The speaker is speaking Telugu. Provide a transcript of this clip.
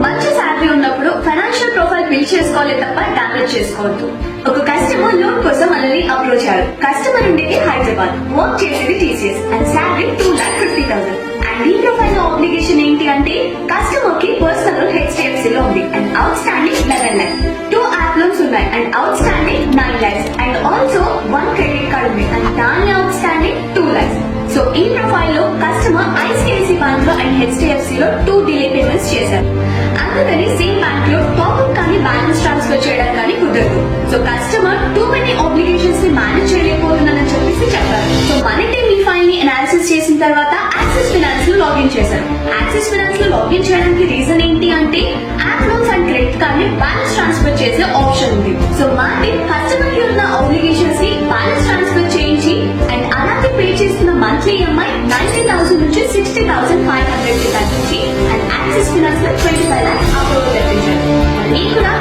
మంచి శాలరీ ఉన్నప్పుడు ఫైనాన్షియల్ ప్రొఫైల్ బిల్డ్ చేసుకోవాలి తప్ప డామేజ్ చేసుకోవద్దు. ఒక కస్టమర్ లోన్ కోసం మనల్ని అప్రోచ్ అయ్యారు. కస్టమర్ ఉండేది హైదరాబాద్, వర్క్ చేసేది టీసీఎస్ అండ్ శాలరీ 2,50,000. అండ్ ఈ ప్రొఫైల్ లో ఆబ్లిగేషన్ ఏంటి అంటే కస్టమర్ కి పర్సనల్ లోన్ HDFC లో ఉంది and outstanding 11 lakhs, 2 app loans ఉన్నాయి and outstanding 9 lakhs and also 1 credit card ఉంది అండ్ దాని అవుట్ స్టాండింగ్ 2 lakhs. సో ఈ ప్రొఫైల్ లో కస్టమర్ ఐసిఐసి బ్యాంక్ లో అండ్ HDFC లో 2 డిలే పేమెంట్స్ చేశారు. అందుకని సేమ్ బ్యాంక్ లో టాప్ కానీ బ్యాలెన్స్ ట్రాన్స్ఫర్ చేయడం కానీ కుదరదు. So customer too many obligations ని మేనేజ్ చేయలేకపోతున్నానని చెప్పేసి చెప్పారు. సో మన టీం ఈ ఫైల్ ని అనాలిసిస్ చేసిన తర్వాత యాక్సిస్ ఫైనాన్స్ లో లాగిన్ చేశారు. యాక్సిస్ ఫైనాన్స్ లో లాగిన్ చేయడానికి రీజన్ ఏంటి అంటే app loans and credit card ని బ్యాలెన్స్ ట్రాన్స్ఫర్ చేసే ఆప్షన్ ఉంది. సో మా టీం కస్టమర్ కి ఉన్న ఆబ్లిగేషన్స్ ని బ్యాలెన్స్ ట్రాన్స్ఫర్ చేయించి అండ్ అలాగే పే చేస్తున్న మంత్లీ EMI 90,000 నుంచి 60,500 కి తగ్గించి అండ్ యాక్సిస్ ఫైనాన్స్ లో 25 lakhs అప్రూవల్ తెప్పించారు. మీకు కూడా